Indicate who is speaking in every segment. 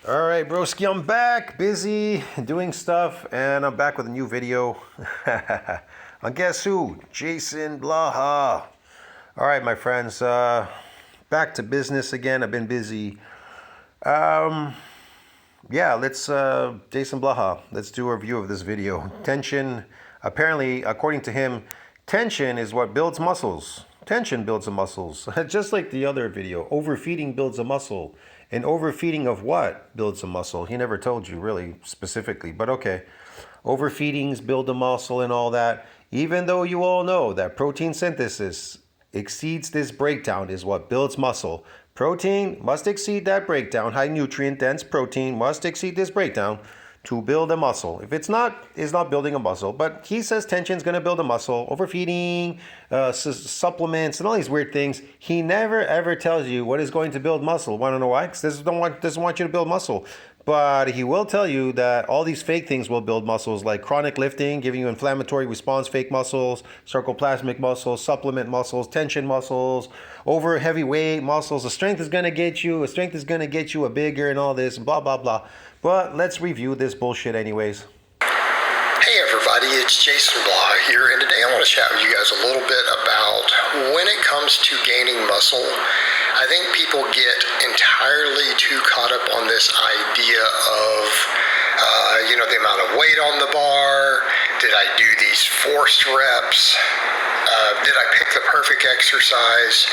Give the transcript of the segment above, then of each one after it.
Speaker 1: All right, broski, I'm back, busy doing stuff, and I'm back with a new video. And guess who? Jason Blaha. All right, my friends, back to business again. I've been busy. Yeah, let's, Jason Blaha, let's do a review of this video. Tension, apparently, according to him, tension is what builds muscles. Tension builds the muscles. Just like the other video, overfeeding builds a muscle. And overfeeding of what builds a muscle? He never told you really specifically, but okay. Overfeedings build a muscle and all that. Even though you all know that protein synthesis exceeds this breakdown is what builds muscle. Protein must exceed that breakdown. High nutrient dense protein must exceed this breakdown to build a muscle. If it's not building a muscle. But he says tension is going to build a muscle. Overfeeding, supplements, and all these weird things. He never ever tells you what is going to build muscle. Want to know why? Because this doesn't want you to build muscle. But he will tell you that all these fake things will build muscles, like chronic lifting, giving you inflammatory response, fake muscles, sarcoplasmic muscles, supplement muscles, tension muscles, over heavyweight muscles. The strength is going to get you a bigger and all this, blah, blah, blah. But let's review this bullshit anyways.
Speaker 2: Hey everybody, it's Jason Blaha here, and today I want to chat with you guys a little bit about when it comes to gaining muscle. I think people get entirely too caught up on this idea of, the amount of weight on the bar. Did I do these forced reps? Did I pick the perfect exercise?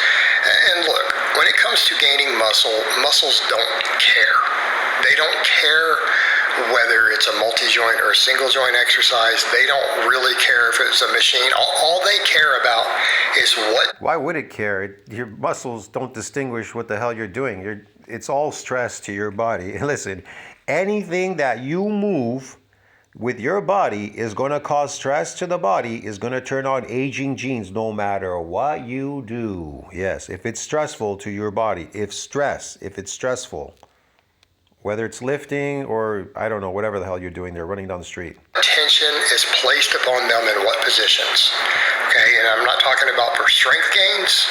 Speaker 2: And look, when it comes to gaining muscle, muscles don't care. They don't care whether it's a multi-joint or a single-joint exercise. They don't really care if it's a machine. All they care about is what...
Speaker 1: Why would it care? Your muscles don't distinguish what the hell you're doing. It's all stress to your body. Listen, anything that you move with your body is going to cause stress to the body, is going to turn on aging genes no matter what you do. Yes, if it's stressful to your body, if it's stressful. Whether it's lifting or, I don't know, whatever the hell you're doing there, running down the street.
Speaker 2: Tension is placed upon them in what positions? Okay, and I'm not talking about for strength gains.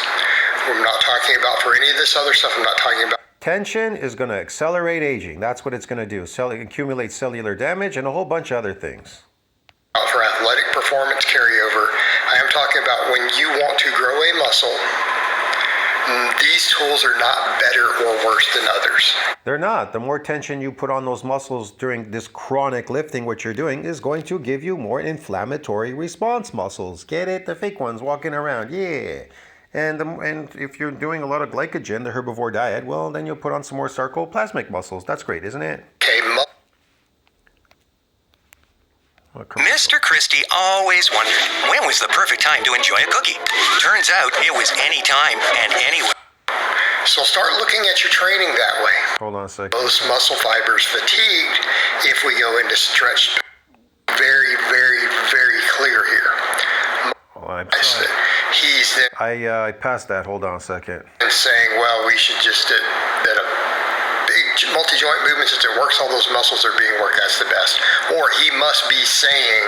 Speaker 2: I'm not talking about for any of this other stuff. I'm not talking about...
Speaker 1: Tension is going to accelerate aging. That's what it's going to do. Accumulate cellular damage and a whole bunch of other things.
Speaker 2: For athletic performance carryover, I am talking about when you want to grow a muscle. These tools are not better or worse than others.
Speaker 1: They're not. The more tension you put on those muscles during this chronic lifting, what you're doing is going to give you more inflammatory response muscles. Get it? The fake ones walking around. Yeah. And if you're doing a lot of glycogen, the herbivore diet, well, then you'll put on some more sarcoplasmic muscles. That's great, isn't it?
Speaker 2: Okay.
Speaker 3: Mr. Christie always wondered when was the perfect time to enjoy a cookie. Turns out it was any time and anywhere.
Speaker 2: So start looking at your training that way.
Speaker 1: Hold on a second.
Speaker 2: Those muscle fibers fatigued if we go into stretch. Very, very, very clear here.
Speaker 1: Oh, I passed that. Hold on a second.
Speaker 2: And saying, well, we should just that a big multi-joint movement, since it works, all those muscles are being worked, that's the best. Or he must be saying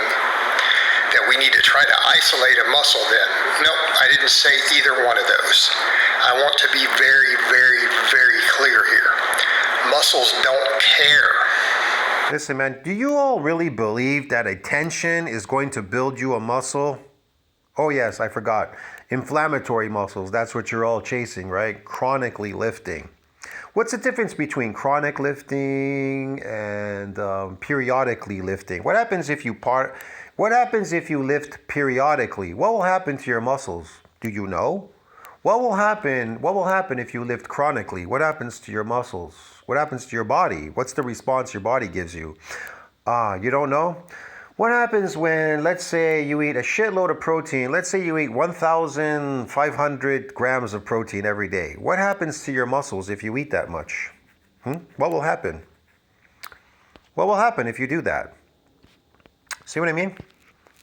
Speaker 2: that we need to try to isolate a muscle then. Nope, I didn't say either one of those. I want to be very, very, very clear here. Muscles don't care.
Speaker 1: Listen, man, do you all really believe that a tension is going to build you a muscle? Oh, yes, I forgot. Inflammatory muscles, that's what you're all chasing, right? Chronically lifting. What's the difference between chronic lifting and periodically lifting? What happens if you lift periodically? What will happen to your muscles? Do you know? What will happen if you lift chronically? What happens to your muscles? What happens to your body? What's the response your body gives you? You don't know? What happens when, let's say, you eat a shitload of protein? Let's say you eat 1,500 grams of protein every day. What happens to your muscles if you eat that much? What will happen? What will happen if you do that? See what I mean?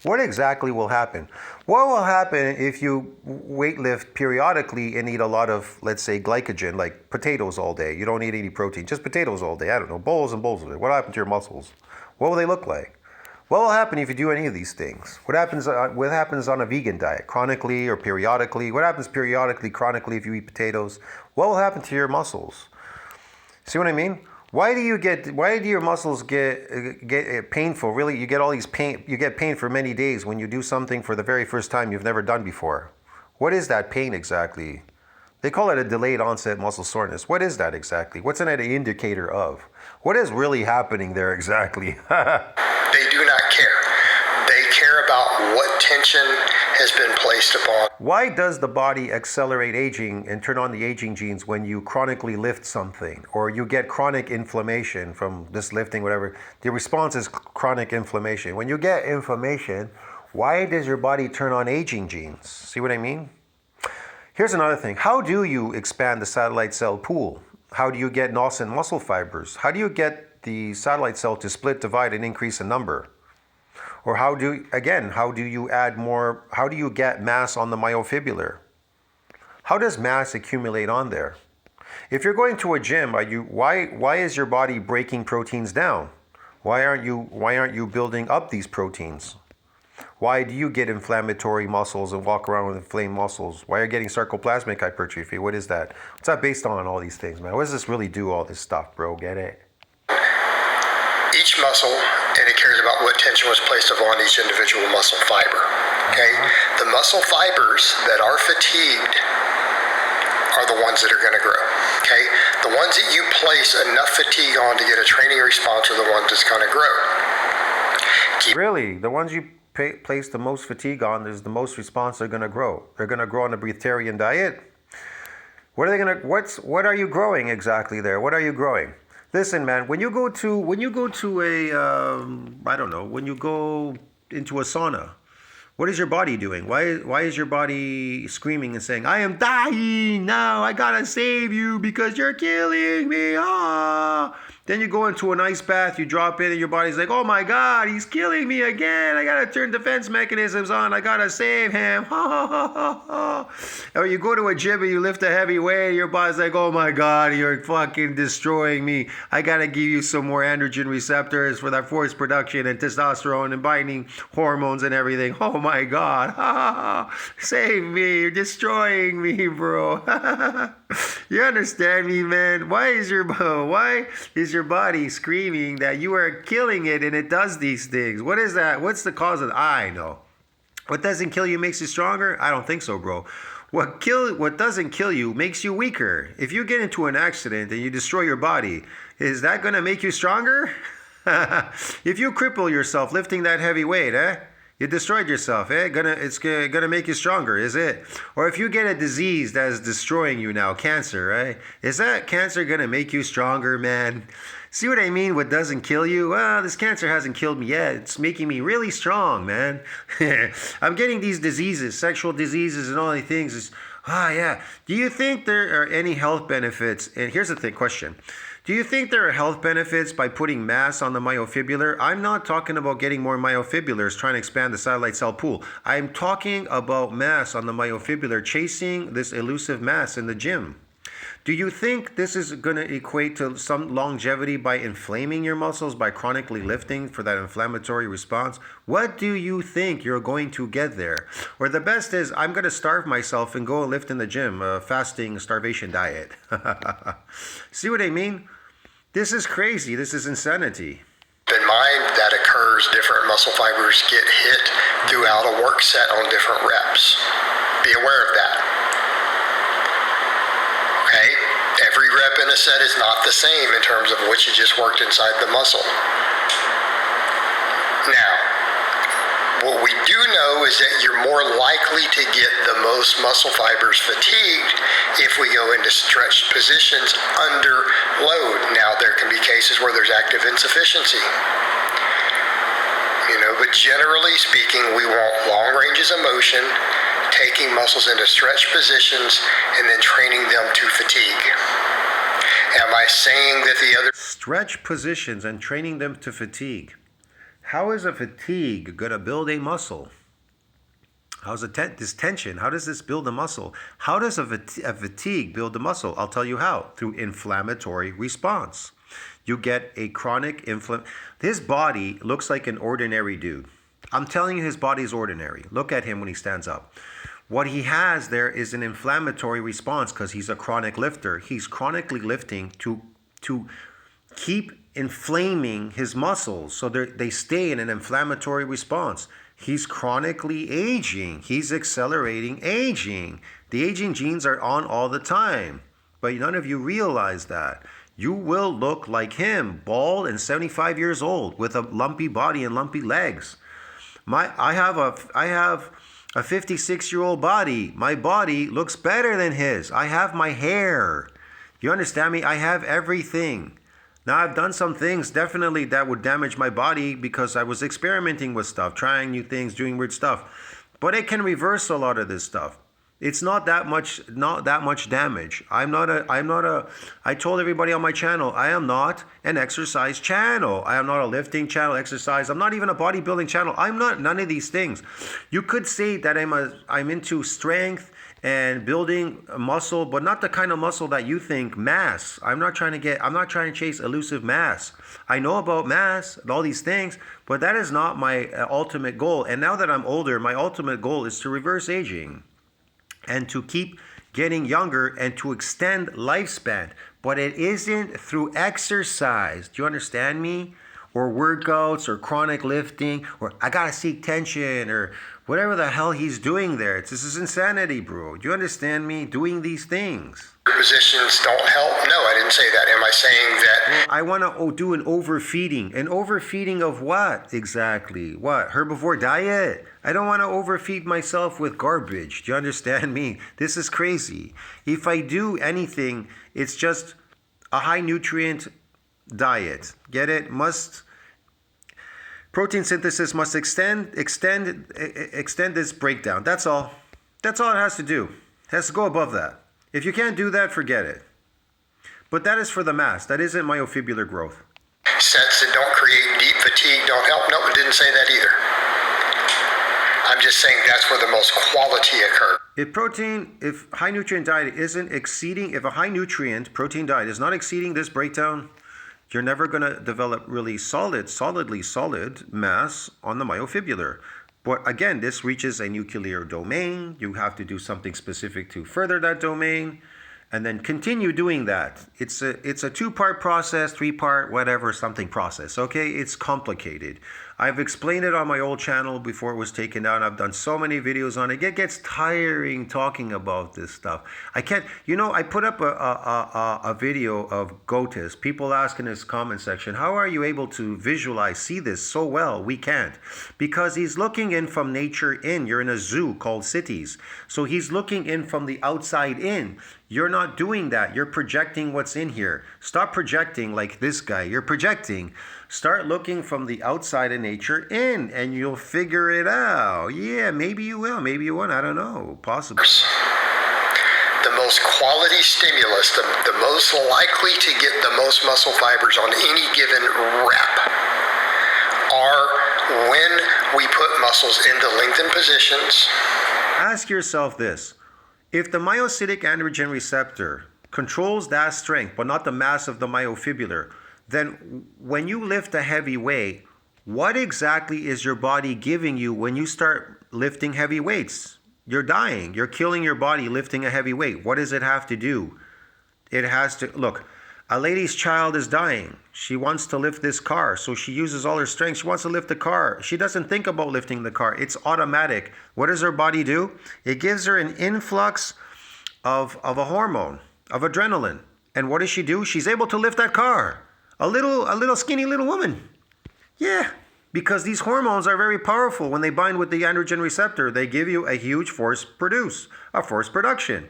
Speaker 1: What exactly will happen? What will happen if you weightlift periodically and eat a lot of, let's say, glycogen, like potatoes all day? You don't eat any protein, just potatoes all day. I don't know, bowls and bowls of it. What happens to your muscles? What will they look like? What will happen if you do any of these things? What happens on a vegan diet, chronically or periodically? What happens periodically, chronically if you eat potatoes? What will happen to your muscles? See what I mean? Why do your muscles get painful? Really, you get all these pain. You get pain for many days when you do something for the very first time you've never done before. What is that pain exactly? They call it a delayed onset muscle soreness. What is that exactly? What's an indicator of? What is really happening there exactly?
Speaker 2: They do not care. They care about what tension has been placed upon.
Speaker 1: Why does the body accelerate aging and turn on the aging genes when you chronically lift something or you get chronic inflammation from this lifting, whatever? The response is chronic inflammation. When you get inflammation, why does your body turn on aging genes? See what I mean? Here's another thing. How do you expand the satellite cell pool? How do you get nascent muscle fibers? How do you get the satellite cell to split, divide, and increase in number? Or how do you add more, how do you get mass on the myofibrillar? How does mass accumulate on there? If you're going to a gym, why is your body breaking proteins down? Why aren't you building up these proteins? Why do you get inflammatory muscles and walk around with inflamed muscles? Why are you getting sarcoplasmic hypertrophy? What is that? What's that based on all these things, man? What does this really do, all this stuff, bro? Get it?
Speaker 2: Each muscle, and it cares about what tension was placed upon each individual muscle fiber. Okay? The muscle fibers that are fatigued are the ones that are going to grow. Okay? The ones that you place enough fatigue on to get a training response are the ones that's going to grow.
Speaker 1: Really? The ones you place the most fatigue on, there's the most response they're going to grow. They're going to grow on a breatharian diet. What are you growing exactly there? What are you growing? Listen, man, when you go into a sauna, what is your body doing? Why is your body screaming and saying, I am dying now, I gotta save you because you're killing me, ah. Then you go into an ice bath, you drop in and your body's like, oh my God, he's killing me again. I gotta turn defense mechanisms on. I gotta save him. Or you go to a gym and you lift a heavy weight and your body's like, oh my God, you're fucking destroying me. I gotta give you some more androgen receptors for that force production and testosterone and binding hormones and everything. Oh my God. Save me. You're destroying me, bro. You understand me, man? Why is your body screaming that you are killing it and it does these things? What is that? What's the cause of that? I know. What doesn't kill you makes you stronger? I don't think so, bro. What doesn't kill you makes you weaker. If you get into an accident and you destroy your body, is that going to make you stronger? If you cripple yourself lifting that heavy weight, you destroyed yourself, It's gonna make you stronger, is it? Or if you get a disease that is destroying you now, cancer, right? Is that cancer gonna make you stronger, man? See what I mean? What doesn't kill you? Well, this cancer hasn't killed me yet. It's making me really strong, man. I'm getting these diseases, sexual diseases and all these things. Yeah. Do you think there are any health benefits? And here's the question. Do you think there are health benefits by putting mass on the myofibrillar? I'm not talking about getting more myofibrillars, trying to expand the satellite cell pool. I'm talking about mass on the myofibrillar, chasing this elusive mass in the gym. Do you think this is going to equate to some longevity by inflaming your muscles, by chronically lifting for that inflammatory response? What do you think you're going to get there? Or the best is, I'm going to starve myself and go and lift in the gym, a fasting starvation diet. See what I mean? This is crazy. This is insanity.
Speaker 2: In mind that occurs, different muscle fibers get hit throughout a work set on different reps. Be aware of that. Okay? Every rep in a set is not the same in terms of what you just worked inside the muscle. Now, what we do know is that you're more likely to get the most muscle fibers fatigued if we go into stretched positions under load. Now, there can be cases where there's active insufficiency. But generally speaking, we want long ranges of motion, taking muscles into stretched positions, and then training them to fatigue. Am I saying that the other...
Speaker 1: Stretch positions and training them to fatigue. How is a fatigue going to build a muscle? How's this tension? How does this build a muscle? How does a fatigue build a muscle? I'll tell you how. Through inflammatory response. You get a chronic His body looks like an ordinary dude. I'm telling you, his body is ordinary. Look at him when he stands up. What he has there is an inflammatory response because he's a chronic lifter. He's chronically lifting to keep inflaming his muscles so they stay in an inflammatory response. He's chronically aging. He's accelerating aging. The aging genes are on all the time, but none of you realize that. You will look like him, bald and 75 years old with a lumpy body and lumpy legs. I have a 56-year-old body. My body looks better than his. I have my hair. You understand me? I have everything. Now, I've done some things definitely that would damage my body because I was experimenting with stuff, trying new things, doing weird stuff. But it can reverse a lot of this stuff. It's not that much damage. I told everybody on my channel, I am not an exercise channel. I am not a lifting channel, exercise. I'm not even a bodybuilding channel. I'm not none of these things. You could say that I'm into strength and building muscle, but not the kind of muscle that you think, mass. I'm not trying to chase elusive mass. I know about mass and all these things, but that is not my ultimate goal. And now that I'm older, my ultimate goal is to reverse aging and to keep getting younger and to extend lifespan. But it isn't through exercise. Do you understand me? Or workouts or chronic lifting or I gotta seek tension or whatever the hell he's doing there. This is insanity, bro. Do you understand me? Doing these things.
Speaker 2: Positions don't help? No, I didn't say that. Am I saying that?
Speaker 1: I want to do an overfeeding. An overfeeding of what exactly? What? Herbivore diet? I don't want to overfeed myself with garbage. Do you understand me? This is crazy. If I do anything, it's just a high nutrient diet. Get it? Protein synthesis must extend this breakdown. That's all. That's all it has to do. It has to go above that. If you can't do that, forget it. But that is for the mass. That isn't myofibrillar growth.
Speaker 2: Sets that don't create deep fatigue don't help. No, it didn't say that either. I'm just saying that's where the most quality occurs.
Speaker 1: If high nutrient diet isn't exceeding, if a high nutrient protein diet is not exceeding this breakdown, you're never going to develop really solidly solid mass on the myofibrillar. But again, this reaches a nuclear domain. You have to do something specific to further that domain and then continue doing that. It's a two-part process, three-part, whatever, something process, okay? It's complicated. I've explained it on my old channel before it was taken down. I've done so many videos on it. It gets tiring talking about this stuff. I can't, I put up a video of Gotis. People ask in his comment section, how are you able to visualize, see this so well? We can't. Because he's looking in from nature in. You're in a zoo called cities. So he's looking in from the outside in. You're not doing that. You're projecting what's in here. Stop projecting like this guy. You're projecting. Start looking from the outside of nature in, and you'll figure it out. Yeah, maybe you will. Maybe you won't. I don't know. Possibly.
Speaker 2: The most quality stimulus, the most likely to get the most muscle fibers on any given rep are when we put muscles into lengthened positions.
Speaker 1: Ask yourself this. If the myocytic androgen receptor controls that strength, but not the mass of the myofibrillar, then when you lift a heavy weight, what exactly is your body giving you when you start lifting heavy weights? You're dying. You're killing your body lifting a heavy weight. What does it have to do? It has to, look, a lady's child is dying. She wants to lift this car, so she uses all her strength. She wants to lift the car. She doesn't think about lifting the car. It's automatic. What does her body do? It gives her an influx of a hormone, of adrenaline. And what does she do? She's able to lift that car. A little skinny little woman. Yeah, because these hormones are very powerful. When they bind with the androgen receptor, they give you a huge force production.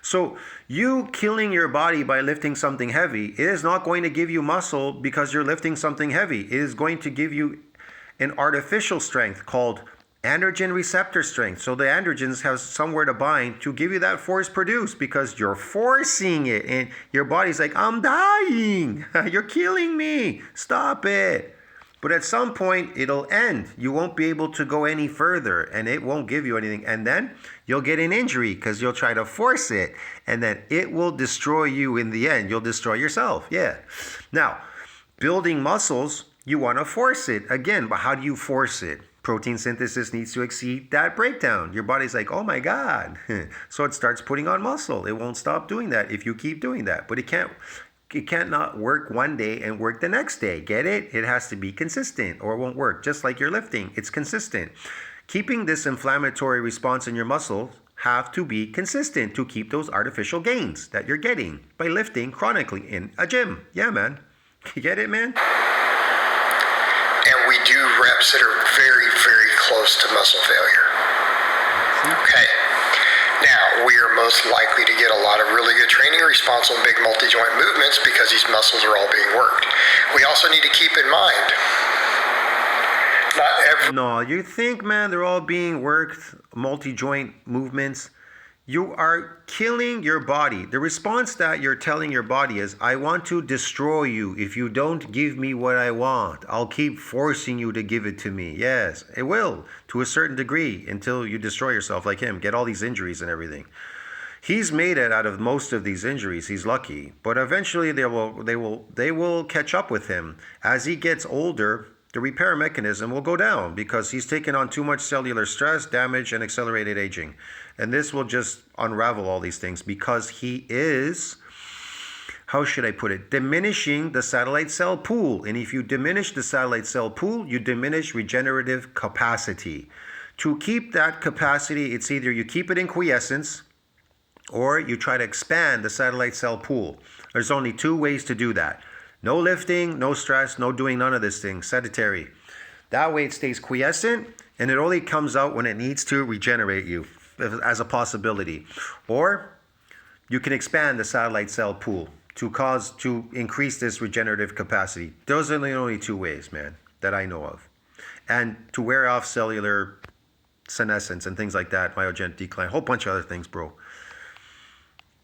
Speaker 1: So you killing your body by lifting something heavy is not going to give you muscle because you're lifting something heavy. It is going to give you an artificial strength called androgen receptor strength. So the androgens have somewhere to bind to give you that force produced because you're forcing it and your body's like, I'm dying. You're killing me. Stop it. But at some point, it'll end. You won't be able to go any further and it won't give you anything. And then you'll get an injury because you'll try to force it. And then it will destroy you in the end. You'll destroy yourself. Yeah. Now, building muscles, you want to force it. Again, but how do you force it? Protein synthesis needs to exceed that breakdown. Your body's like, oh my God. So it starts putting on muscle. It won't stop doing that if you keep doing that. But it can't. It can't not work one day and work the next day. Get it? It has to be consistent or it won't work. Just like your lifting, it's consistent. Keeping this inflammatory response in your muscles have to be consistent to keep those artificial gains that you're getting by lifting chronically in a gym. Yeah, man. You get it, man?
Speaker 2: And we do reps that are very, very close to muscle failure. Okay. Now, we are most likely to get a lot of really good training response on big multi-joint movements because these muscles are all being worked. We also need to keep in mind, not every...
Speaker 1: No, you think, man, they're all being worked, multi-joint movements. You are killing your body. The response that you're telling your body is, I want to destroy you. If you don't give me what I want, I'll keep forcing you to give it to me. Yes, it will, to a certain degree, until you destroy yourself like him, get all these injuries and everything. He's made it out of most of these injuries. He's lucky. But eventually they will catch up with him. As he gets older, the repair mechanism will go down because he's taken on too much cellular stress, damage, and accelerated aging. And this will just unravel all these things because he is, how should I put it, diminishing the satellite cell pool. And if you diminish the satellite cell pool, you diminish regenerative capacity. To keep that capacity, it's either you keep it in quiescence or you try to expand the satellite cell pool. There's only two ways to do that. No lifting, no stress, no doing none of this thing, sedentary. That way it stays quiescent and it only comes out when it needs to regenerate you as a possibility. Or you can expand the satellite cell pool to increase this regenerative capacity. Those are the only two ways, man, that I know of. And to wear off cellular senescence and things like that, myogenic decline, a whole bunch of other things, bro.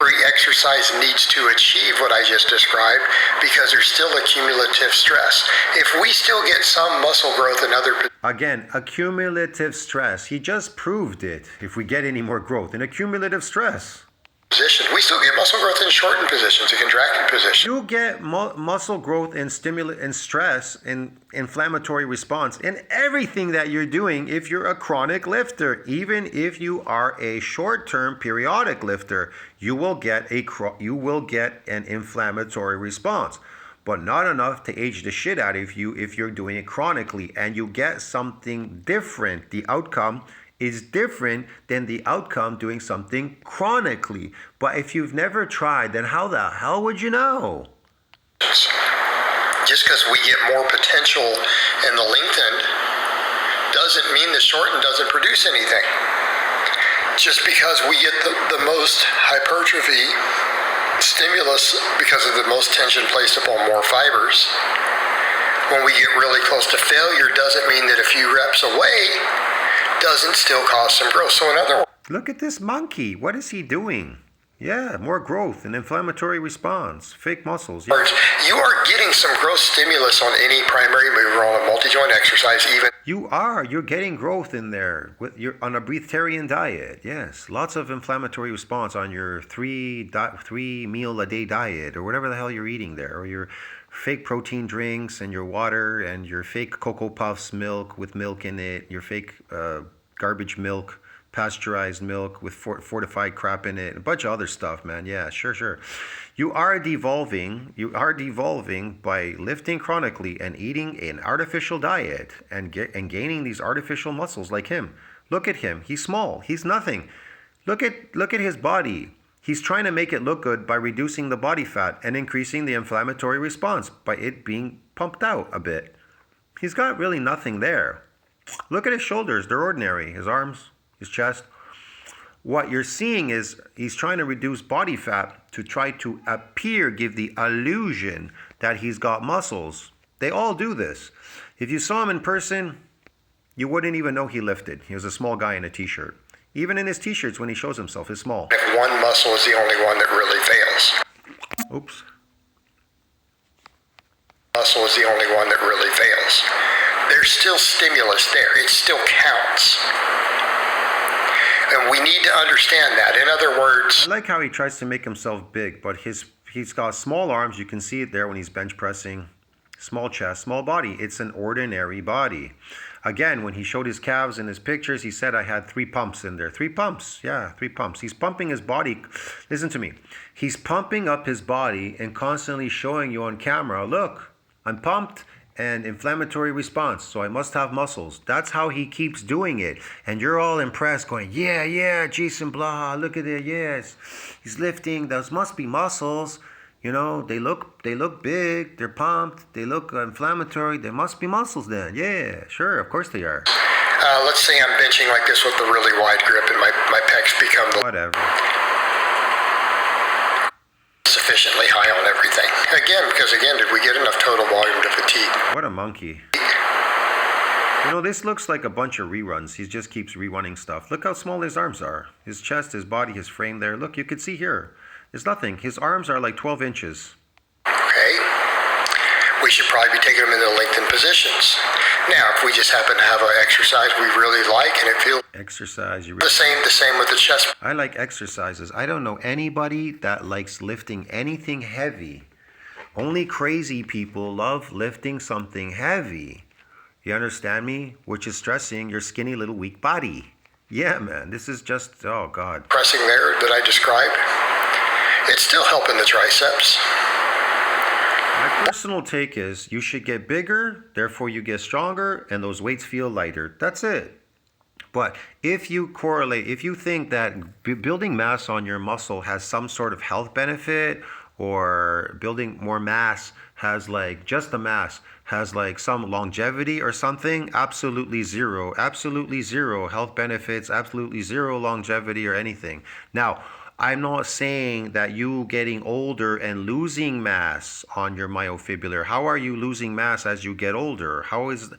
Speaker 2: Every exercise needs to achieve what I just described because there's still accumulative stress. If we still get some muscle growth in other...
Speaker 1: Again, accumulative stress. He just proved it. If we get any more growth in accumulative stress.
Speaker 2: positions, we still get muscle growth in shortened positions, in contracted positions.
Speaker 1: You get muscle growth and stress and inflammatory response in everything that you're doing if you're a chronic lifter. Even if you are a short-term periodic lifter, you will get an inflammatory response, but not enough to age the shit out of you if you're doing it chronically, and you get something different. The outcome is different than the outcome doing something chronically. But if you've never tried, then how the hell would you know?
Speaker 2: Just because we get more potential in the lengthened doesn't mean the shortened doesn't produce anything. Just because we get the most hypertrophy stimulus because of the most tension placed upon more fibers, when we get really close to failure, doesn't mean that a few reps away doesn't still cause some growth. So in other words,
Speaker 1: look at this monkey. What is he doing? Yeah, more growth and inflammatory response, fake muscles. Yeah.
Speaker 2: You are getting some growth stimulus on any primary mover on a multi-joint exercise, even.
Speaker 1: You're getting growth in there you're on a breatharian diet. Yes, lots of inflammatory response on your three meal a day diet or whatever the hell you're eating there, or your fake protein drinks and your water and your fake Cocoa Puffs milk with milk in it, your fake garbage milk, pasteurized milk with fortified crap in it, a bunch of other stuff, man. Yeah, sure. You are devolving by lifting chronically and eating an artificial diet and gaining these artificial muscles like him. Look at him. He's small. He's nothing. Look at his body. He's trying to make it look good by reducing the body fat and increasing the inflammatory response by it being pumped out a bit. He's got really nothing there. Look at his shoulders. They're ordinary. His arms, his chest. What you're seeing is he's trying to reduce body fat to try to give the illusion that he's got muscles. They all do this. If you saw him in person, you wouldn't even know he lifted. He was a small guy in a t-shirt. Even in his t-shirts when he shows himself, he's small.
Speaker 2: If one muscle is the only one that really fails.
Speaker 1: Oops.
Speaker 2: Muscle is the only one that really fails. There's still stimulus there. It still counts. And we need to understand that. In other words,
Speaker 1: I like how he tries to make himself big, but he's got small arms. You can see it there when he's bench pressing. Small chest, small body. It's an ordinary body. Again, when he showed his calves in his pictures, he said I had 3 pumps in there. 3 pumps. Yeah, 3 pumps. He's pumping his body. Listen to me. He's pumping up his body and constantly showing you on camera, look, I'm pumped and inflammatory response, so I must have muscles. That's how he keeps doing it. And you're all impressed going, yeah, Jason Blaha, look at it, yes. He's lifting, those must be muscles. You know, they look big, they're pumped, they look inflammatory, there must be muscles then. Yeah, sure, of course they are.
Speaker 2: Let's say I'm benching like this with a really wide grip and my pecs become
Speaker 1: Whatever.
Speaker 2: sufficiently high on everything. Because did we get enough total volume to fatigue?
Speaker 1: What a monkey. You know, this looks like a bunch of reruns. He just keeps rerunning stuff. Look how small his arms are. His chest, his body, his frame there. Look, you can see here. There's nothing. His arms are like 12 inches.
Speaker 2: Okay. We should probably be taking them into lengthened positions. Now, if we just happen to have an exercise we really like and it feels
Speaker 1: Exercise, you
Speaker 2: the same with the chest.
Speaker 1: I like exercises. I don't know anybody that likes lifting anything heavy. Only crazy people love lifting something heavy. You understand me? Which is stressing your skinny little weak body. Yeah, man, this is just, oh God.
Speaker 2: Pressing there that I described, it's still helping the triceps.
Speaker 1: My personal take is you should get bigger, therefore you get stronger, and those weights feel lighter. That's it. But if you correlate, if you think that building mass on your muscle has some sort of health benefit, or building more mass has like just the mass has like some longevity or something, absolutely zero health benefits, absolutely zero longevity or anything. Now, I'm not saying that you getting older and losing mass on your myofibrillar. How are you losing mass as you get older? How is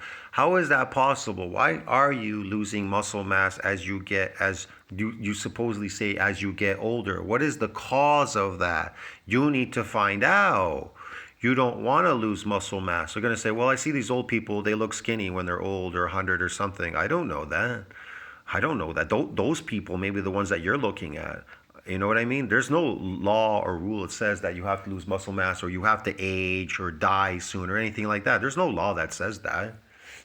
Speaker 1: that possible? Why are you losing muscle mass as you supposedly say as you get older? What is the cause of that? You need to find out. You don't want to lose muscle mass. They're going to say, well, I see these old people, they look skinny when they're old or 100 or something. I don't know that. Those people may be the ones that you're looking at. You know what I mean? There's no law or rule that says that you have to lose muscle mass or you have to age or die soon or anything like that. There's no law that says that.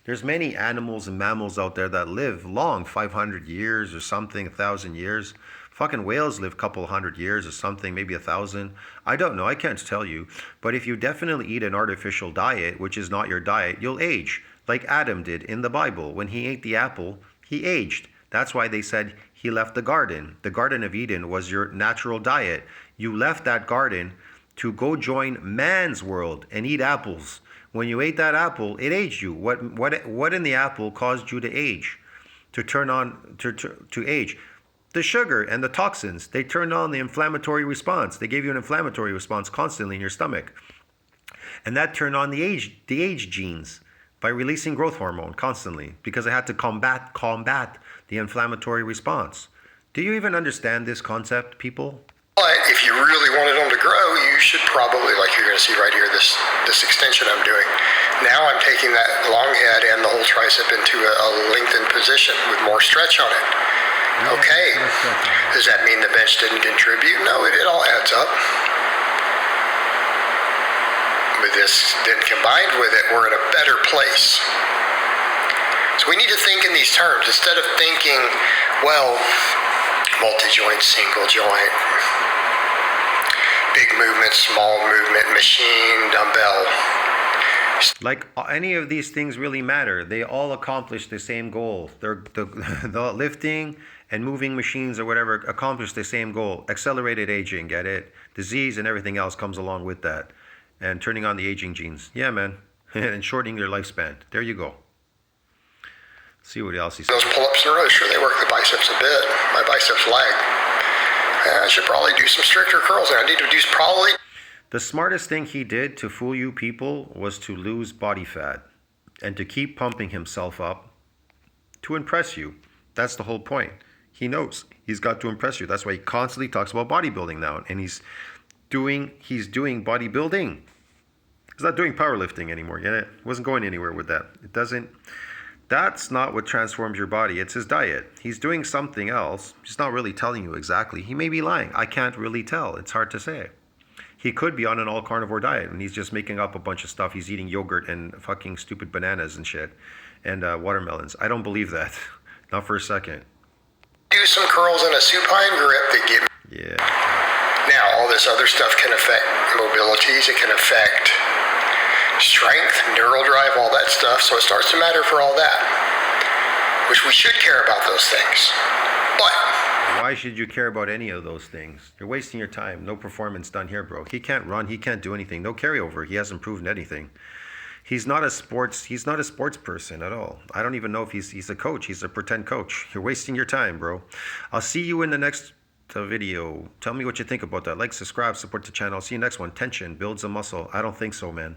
Speaker 1: There's many animals and mammals out there that live long, 500 years or something, 1,000 years. Fucking whales live a couple hundred years or something, maybe 1,000. I don't know, I can't tell you. But if you definitely eat an artificial diet, which is not your diet, you'll age. Like Adam did in the Bible. When he ate the apple, he aged. That's why they said he left the garden. The Garden of Eden was your natural diet. You left that garden to go join man's world and eat apples. When you ate that apple, it aged you. What in the apple caused you to age? To age? The sugar and the toxins. They turned on the inflammatory response. They gave you an inflammatory response constantly in your stomach. And that turned on the age genes by releasing growth hormone constantly because it had to combat the inflammatory response. Do you even understand this concept, people?
Speaker 2: But if you really wanted them to grow, you should probably, like you're going to see right here, this extension I'm doing. Now I'm taking that long head and the whole tricep into a lengthened position with more stretch on it. Okay. Does that mean the bench didn't contribute? No, it all adds up. With this, then combined with it, we're in a better place. So we need to think in these terms instead of thinking, well, multi-joint, single joint, big movement, small movement, machine, dumbbell.
Speaker 1: Like any of these things really matter. They all accomplish the same goal. The lifting and moving machines or whatever accomplish the same goal. Accelerated aging, get it? Disease and everything else comes along with that. And turning on the aging genes. Yeah, man. And shortening their lifespan. There you go. See what else he says.
Speaker 2: Those pull-ups in a row, sure, they work the biceps a bit. My biceps lag. I should probably do some stricter curls there. I need to do probably.
Speaker 1: The smartest thing he did to fool you people was to lose body fat and to keep pumping himself up to impress you. That's the whole point. He knows he's got to impress you. That's why he constantly talks about bodybuilding now. And he's doing bodybuilding. He's not doing powerlifting anymore, get it? Wasn't going anywhere with that. That's not what transforms your body. It's his diet. He's doing something else. He's not really telling you exactly. He may be lying. I can't really tell. It's hard to say. He could be on an all carnivore diet and he's just making up a bunch of stuff. He's eating yogurt and fucking stupid bananas and shit and watermelons. I don't believe that. Not for a second.
Speaker 2: Do some curls in a supine grip that give.
Speaker 1: Yeah.
Speaker 2: Now, all this other stuff can affect mobilities. It can affect strength, neural drive, all that stuff. So it starts to matter for all that, which we should care about those things. But
Speaker 1: why should you care about any of those things? You're wasting your time. No performance done here, bro. He can't run. He can't do anything. No carryover. He hasn't proven anything. He's not a sports person at all. I don't even know if he's a coach. He's a pretend coach. You're wasting your time, bro. I'll see you in the next video. Tell me what you think about that. Like, subscribe, support the channel. I'll see you next one. Tension builds a muscle. I don't think so, man.